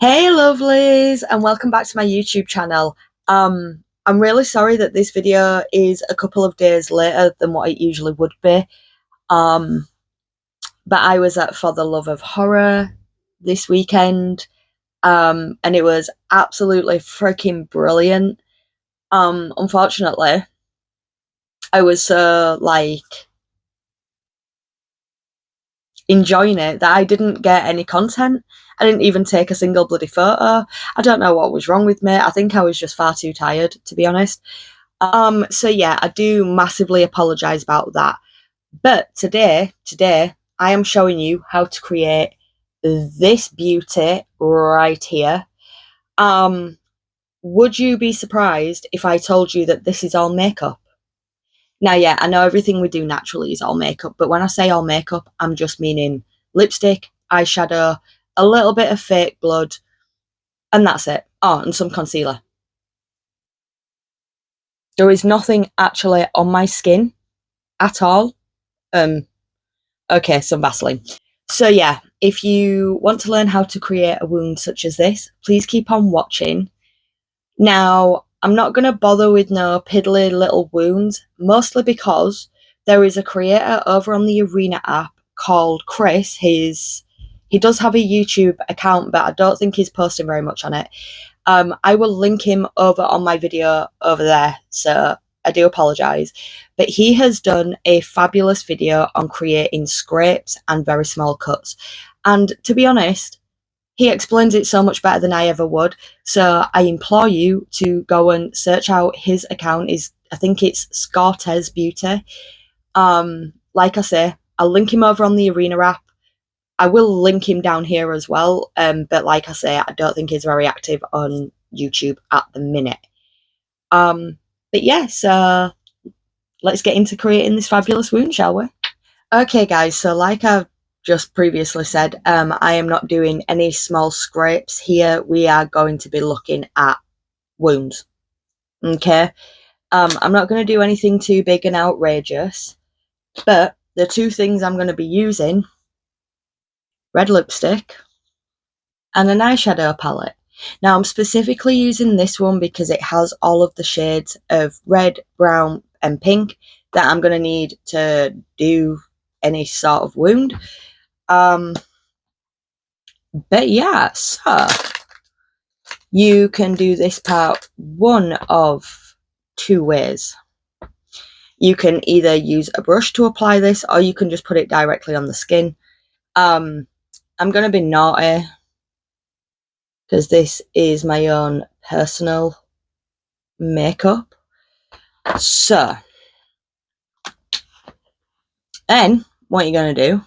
Hey lovelies, and welcome back to my YouTube channel. I'm really sorry that this video is a couple of days later than what it usually would be. Um, but I was at For the Love of Horror this weekend, and it was absolutely freaking brilliant. Unfortunately, I was so enjoying it that I didn't get any content. I didn't even take a single bloody photo. I don't know what was wrong with me. I think I was just far too tired, to be honest. So yeah, I do massively apologize about that. But today, I am showing you how to create this beauty right here. Um, would you be surprised if I told you that this is all makeup? Now, yeah, I know everything we do naturally is all makeup, but when I say all makeup, I'm just meaning lipstick, eyeshadow, a little bit of fake blood, and that's it. Oh, and some concealer. There is nothing actually on my skin at all. Okay, some Vaseline. So yeah, if you want to learn how to create a wound such as this, please keep on watching. Now, I'm not going to bother with no piddly little wounds, mostly because there is a creator over on the Arena app called Chris. He does have a YouTube account, but I don't think he's posting very much on it. I will link him over on my video over there, so I do apologise. But he has done a fabulous video on creating scrapes and very small cuts. And to be honest, he explains it so much better than I ever would. So I implore you to go and search out his account. I think it's Scortez Beauty. Like I say, I'll link him over on the Arena app. I will link him down here as well. But like I say, I don't think he's very active on YouTube at the minute. But yeah, so let's get into creating this fabulous wound, shall we? Okay, guys, so like I've just previously said, I am not doing any small scrapes here. We are going to be looking at wounds. Okay. I'm not going to do anything too big and outrageous, but the two things I'm going to be using, red lipstick and an eyeshadow palette. Now I'm specifically using this one because it has all of the shades of red, brown and pink that I'm going to need to do any sort of wound. But yeah, so you can do this part one of two ways. You can either use a brush to apply this, or you can just put it directly on the skin. I'm going to be naughty because this is my own personal makeup. So then what you're going to do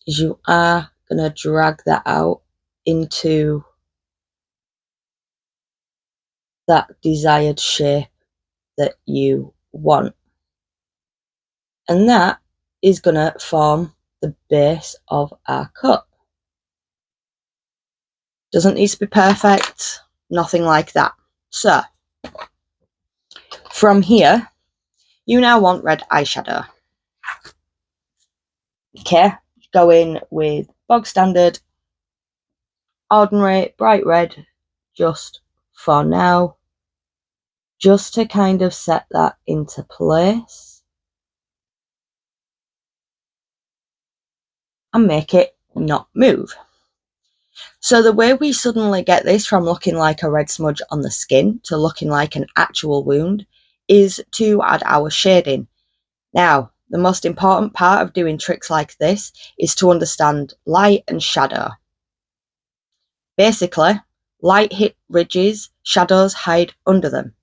is you are going to drag that out into that desired shape that you want. And that is going to form the base of our cut. Doesn't need to be perfect, nothing like that. So, from here, you now want red eyeshadow. Okay, go in with bog standard, ordinary, bright red, just for now, just to kind of set that into place and make it not move. So the way we suddenly get this from looking like a red smudge on the skin to looking like an actual wound is to add our shading. Now, the most important part of doing tricks like this is to understand light and shadow. Basically, light hit ridges, shadows hide under them.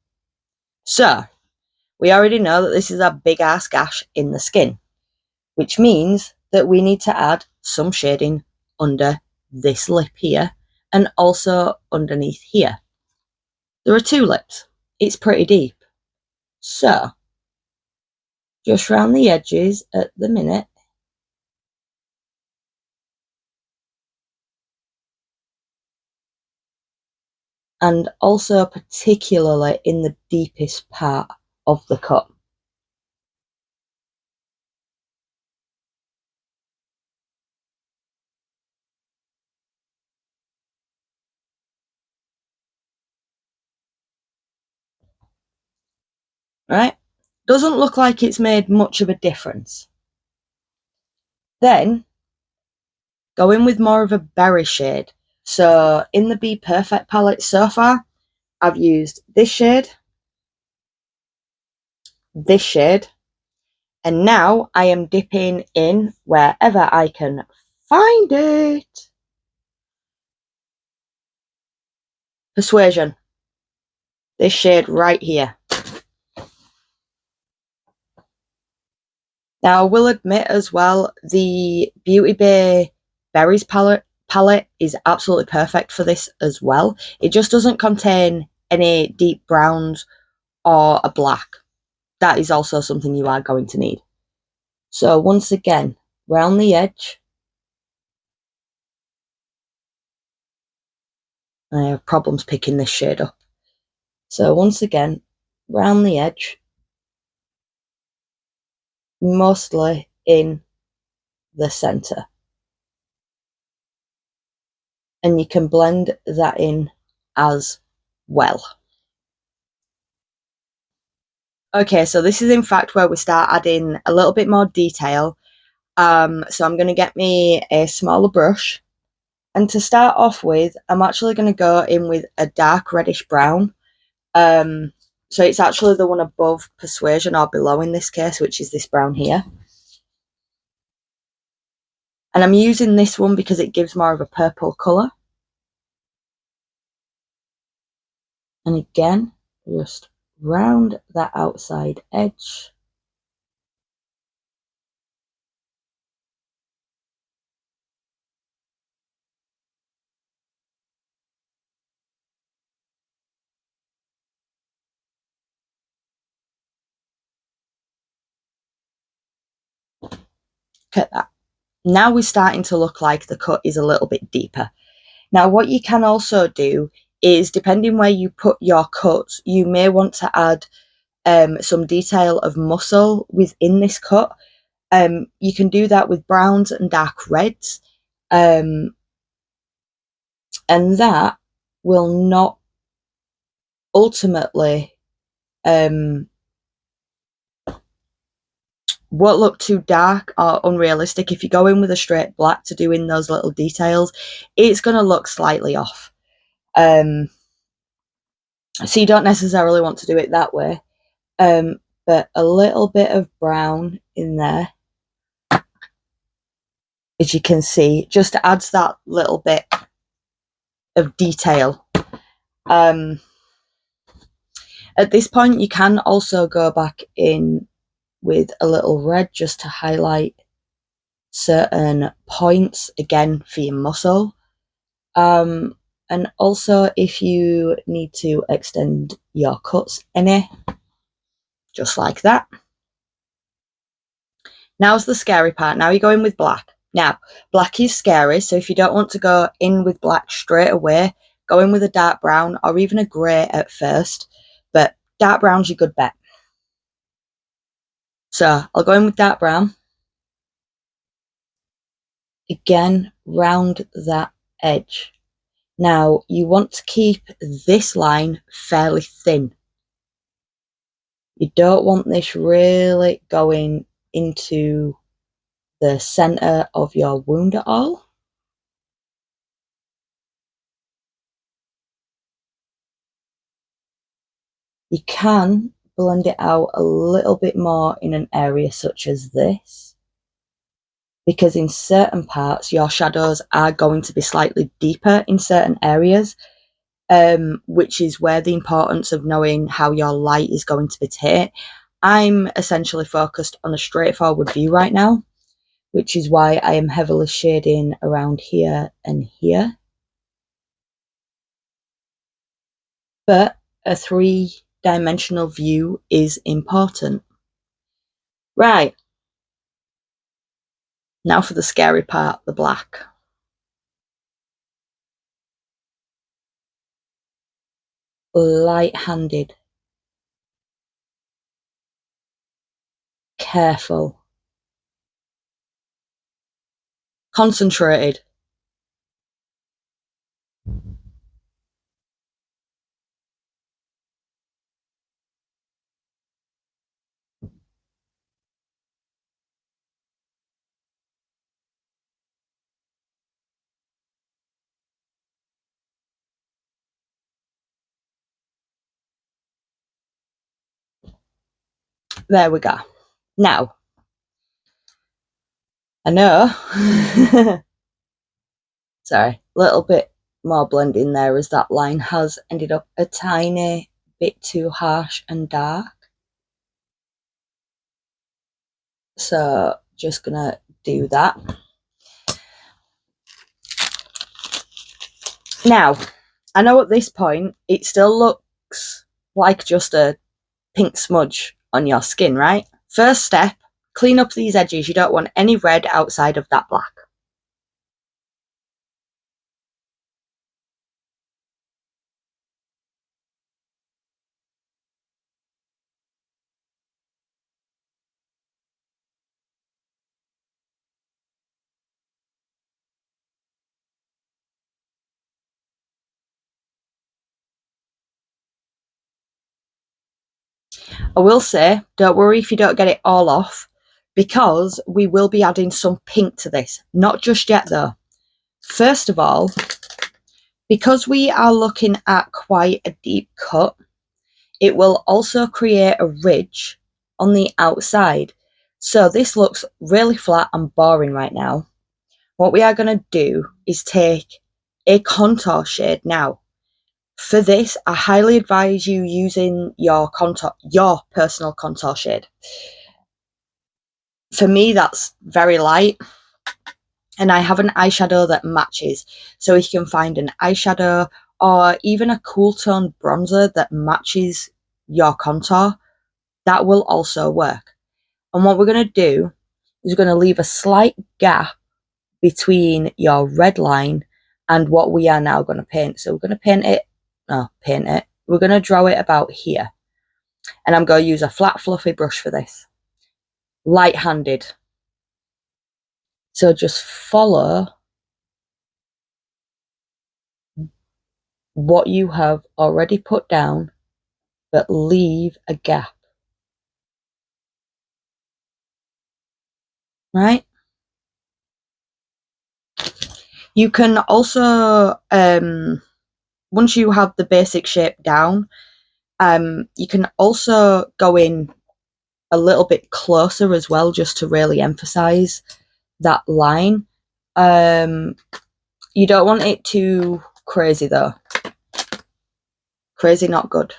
So, we already know that this is a big ass gash in the skin, which means that we need to add some shading under this lip here and also underneath here. There are two lips. It's pretty deep. So, just round the edges at the minute. And also particularly in the deepest part of the cut. right? Doesn't look like it's made much of a difference. Then go in with more of a berry shade. So in the Be Perfect palette so far, I've used this shade, and now I am dipping in wherever I can find it. Persuasion. This shade right here. Now, I will admit as well, the Beauty Bay Berries palette is absolutely perfect for this as well. It just doesn't contain any deep browns or a black. That is also something you are going to need. So once again, round the edge. I have problems picking this shade up. So once again, round the edge, mostly in the centre. And you can blend that in as well. Okay, so this is in fact where we start adding a little bit more detail. So I'm going to get me a smaller brush. And to start off with, I'm actually going to go in with a dark reddish brown. So it's actually the one above Persuasion or below in this case, which is this brown here. And I'm using this one because it gives more of a purple colour. And again, just round that outside edge. Look at that. Now we're starting to look like the cut is a little bit deeper. Now, what you can also do is, depending where you put your cuts, you may want to add some detail of muscle within this cut. You can do that with browns and dark reds, and that will not ultimately won't look too dark or unrealistic. If you go in with a straight black to do in those little details, it's going to look slightly off. So you don't necessarily want to do it that way. But a little bit of brown in there, as you can see, just adds that little bit of detail. At this point, you can also go back in with a little red just to highlight certain points, again, for your muscle. And also, if you need to extend your cuts any, just like that. Now's the scary part. Now you're going with black. Now, black is scary, so if you don't want to go in with black straight away, go in with a dark brown or even a grey at first, but dark brown's your good bet. So I'll go in with dark brown. Again, round that edge. Now, you want to keep this line fairly thin. You don't want this really going into the centre of your wound at all. You can blend it out a little bit more in an area such as this, because in certain parts your shadows are going to be slightly deeper in certain areas, which is where the importance of knowing how your light is going to be hit. I'm essentially focused on a straightforward view right now, which is why I am heavily shading around here and here. But a 3-dimensional view is important. Right. Now for the scary part, the black. Light-handed. Careful. Concentrated. There we go. Now, I know, sorry, a little bit more blending there as that line has ended up a tiny bit too harsh and dark. So just gonna do that. Now, I know at this point it still looks like just a pink smudge on your skin, right? First step, clean up these edges. You don't want any red outside of that black. I will say, don't worry if you don't get it all off, because we will be adding some pink to this. Not just yet though. First of all, because we are looking at quite a deep cut, it will also create a ridge on the outside. So this looks really flat and boring right now. What we are going to do is take a contour shade now. For this, I highly advise you using your personal contour shade. For me, that's very light, and I have an eyeshadow that matches. So if you can find an eyeshadow or even a cool tone bronzer that matches your contour, that will also work. And what we're going to do is we're going to leave a slight gap between your red line and what we are now going to paint. So we're going to we're going to draw it about here. And I'm going to use a flat fluffy brush for this. Light-handed. So just follow what you have already put down, but leave a gap. Right? You can also, once you have the basic shape down, you can also go in a little bit closer as well, just to really emphasize that line. You don't want it too crazy though. Crazy, not good.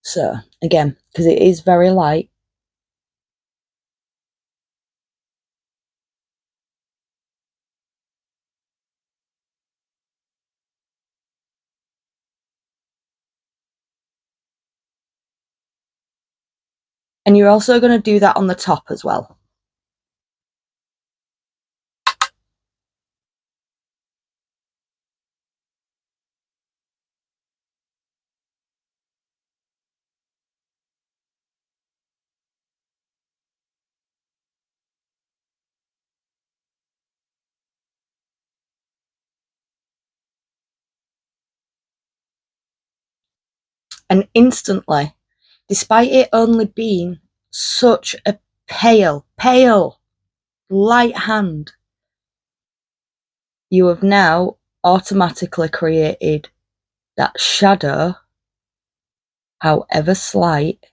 So again, because it is very light, and you're also going to do that on the top as well. And instantly, despite it only being such a pale light hand, you have now automatically created that shadow, however slight,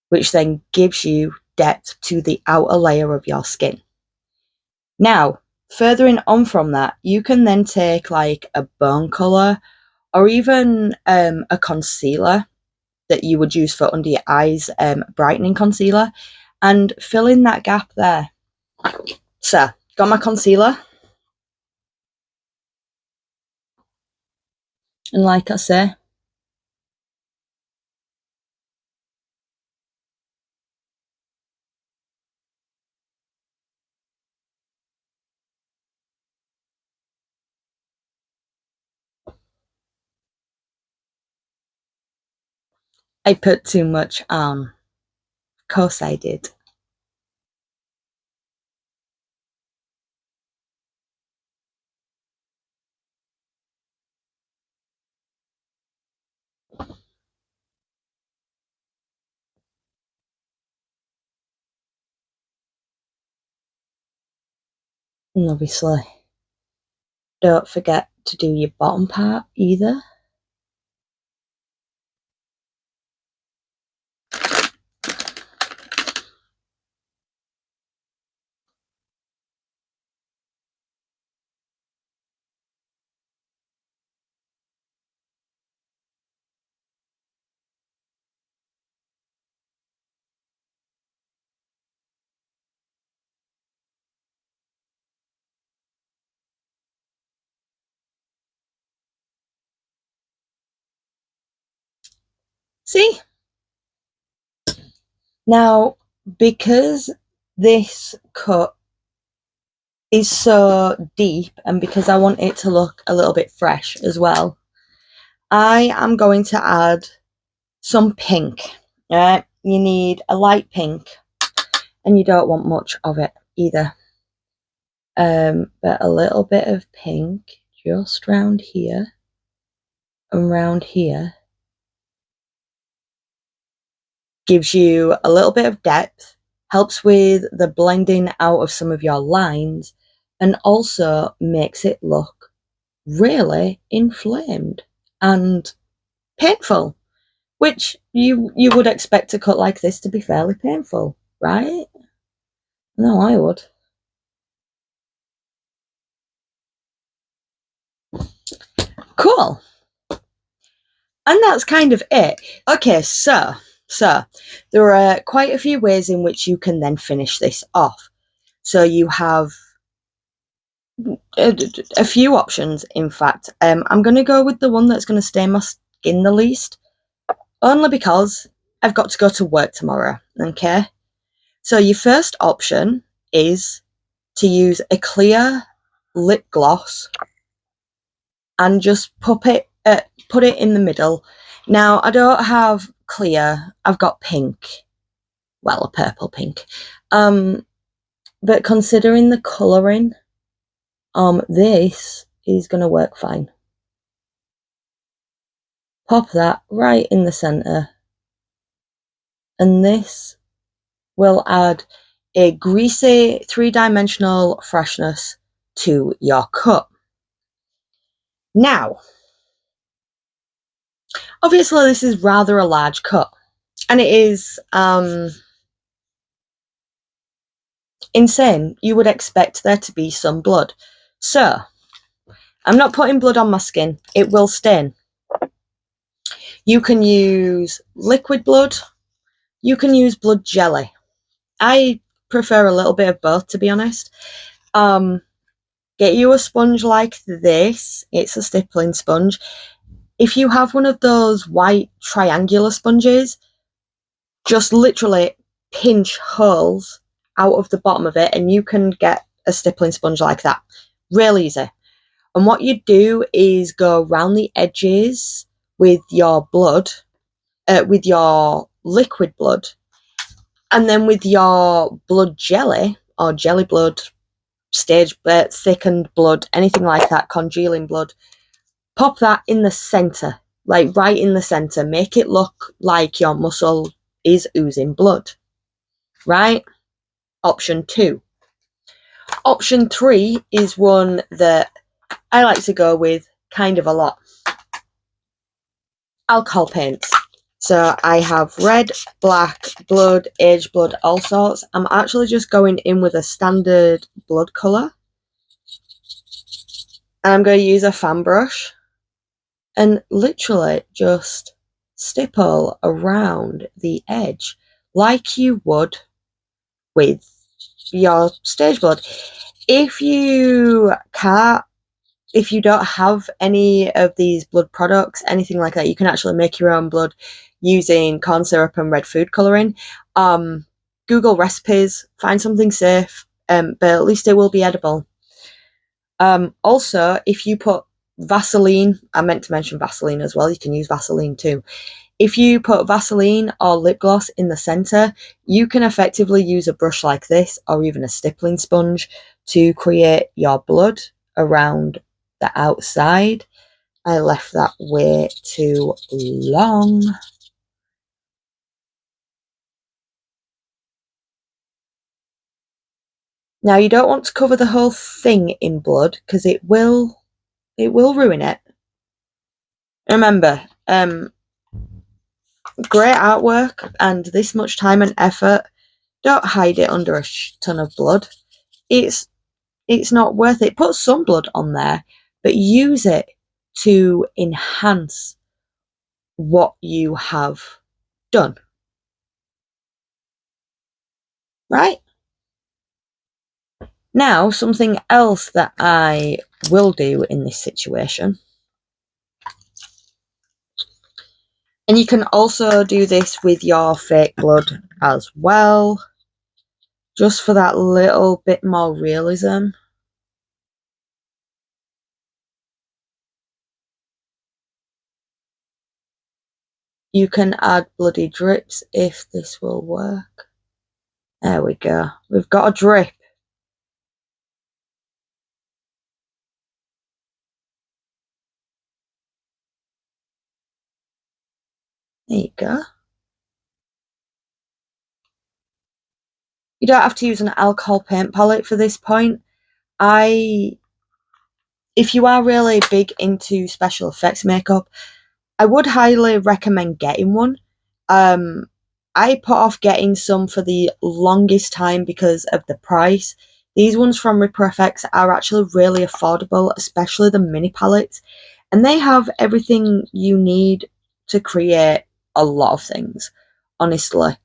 which then gives you depth to the outer layer of your skin. Now, furthering on from that, you can then take like a bone colour or even a concealer that you would use for under your eyes, brightening concealer, and fill in that gap there. So, got my concealer. And like I say, I put too much on. Of course I did. And obviously, don't forget to do your bottom part either. See? Now, because this cut is so deep and because I want it to look a little bit fresh as well, I am going to add some pink. You need a light pink, and you don't want much of it either. But a little bit of pink just round here and round here gives you a little bit of depth, helps with the blending out of some of your lines, and also makes it look really inflamed and painful, which you would expect a cut like this to be fairly painful, right? No, I would. Cool. And that's kind of it. Okay, so there are quite a few ways in which you can then finish this off. So you have a few options, in fact. I'm going to go with the one that's going to stain my skin the least, only because I've got to go to work tomorrow, okay? So your first option is to use a clear lip gloss and just put it in the middle. Now, I don't have clear, I've got pink. Well, a purple pink. But considering the colouring, this is going to work fine. Pop that right in the centre. And this will add a greasy, three-dimensional freshness to your cut. Now, obviously this is rather a large cut, and it is insane. You would expect there to be some blood. So, I'm not putting blood on my skin. It will stain. You can use liquid blood. You can use blood jelly. I prefer a little bit of both, to be honest. Get you a sponge like this. It's a stippling sponge. If you have one of those white triangular sponges, just literally pinch holes out of the bottom of it and you can get a stippling sponge like that. Real easy. And what you do is go around the edges with your blood, with your liquid blood, and then with your blood jelly or jelly blood, stage thickened blood, anything like that, congealing blood, pop that in the centre, like right in the centre. Make it look like your muscle is oozing blood, right? Option 2. Option 3 is one that I like to go with kind of a lot. Alcohol paints. So I have red, black, blood, aged blood, all sorts. I'm actually just going in with a standard blood colour. And I'm going to use a fan brush and literally just stipple around the edge like you would with your stage blood. If you don't have any of these blood products, anything like that, you can actually make your own blood using corn syrup and red food colouring. Google recipes, find something safe, but at least it will be edible. Also, if you put Vaseline, I meant to mention Vaseline as well, you can use Vaseline too. If you put Vaseline or lip gloss in the centre, you can effectively use a brush like this or even a stippling sponge to create your blood around the outside. I left that way too long. Now you don't want to cover the whole thing in blood because it will ruin it. Remember, great artwork and this much time and effort, don't hide it under a ton of blood. It's not worth it. Put some blood on there, but use it to enhance what you have done. Right? Now, something else that I will do in this situation And you can also do this with your fake blood as well, just for that little bit more realism. You can add bloody drips if this will work. There we go. We've got a drip. There you go. You don't have to use an alcohol paint palette for this point. If you are really big into special effects makeup, I would highly recommend getting one. I put off getting some for the longest time because of the price. These ones from Prosthetics are actually really affordable, especially the mini palettes, and they have everything you need to create a lot of things, honestly.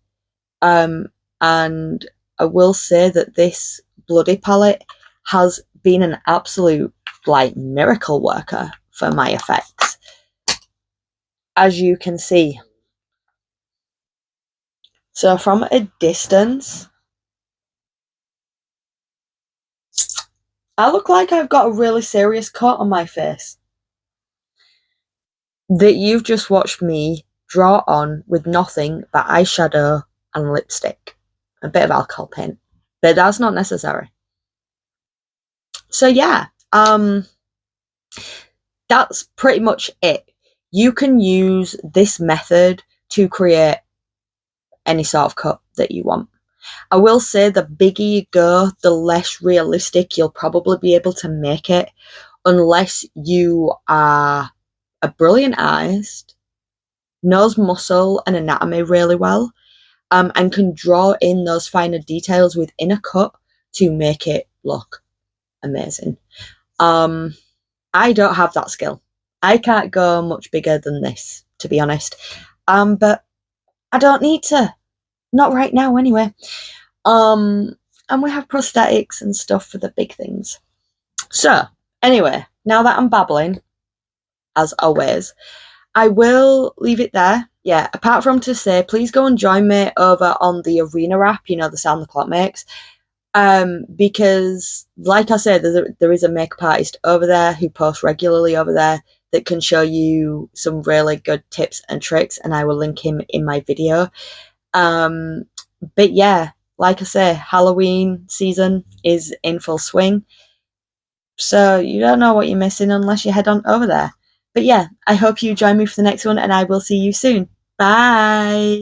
And I will say that this bloody palette has been an absolute like miracle worker for my effects, as you can see. So from a distance, I look like I've got a really serious cut on my face that you've just watched me draw on with nothing but eyeshadow and lipstick, a bit of alcohol paint, but that's not necessary. So yeah, that's pretty much it. You can use this method to create any sort of cut that you want. I will say the bigger you go, the less realistic you'll probably be able to make it, unless you are a brilliant artist, knows muscle and anatomy really well, and can draw in those finer details within a cut to make it look amazing. I don't have that skill. I can't go much bigger than this, to be honest. But I don't need to. Not right now, anyway. And we have prosthetics and stuff for the big things. So, anyway, now that I'm babbling, as always, I will leave it there. Yeah, apart from to say, please go and join me over on the Arena app, you know, the sound the clock makes. Because, like I said, there is a makeup artist over there who posts regularly over there that can show you some really good tips and tricks, and I will link him in my video. But yeah, like I say, Halloween season is in full swing. So you don't know what you're missing unless you head on over there. But yeah, I hope you join me for the next one, and I will see you soon. Bye!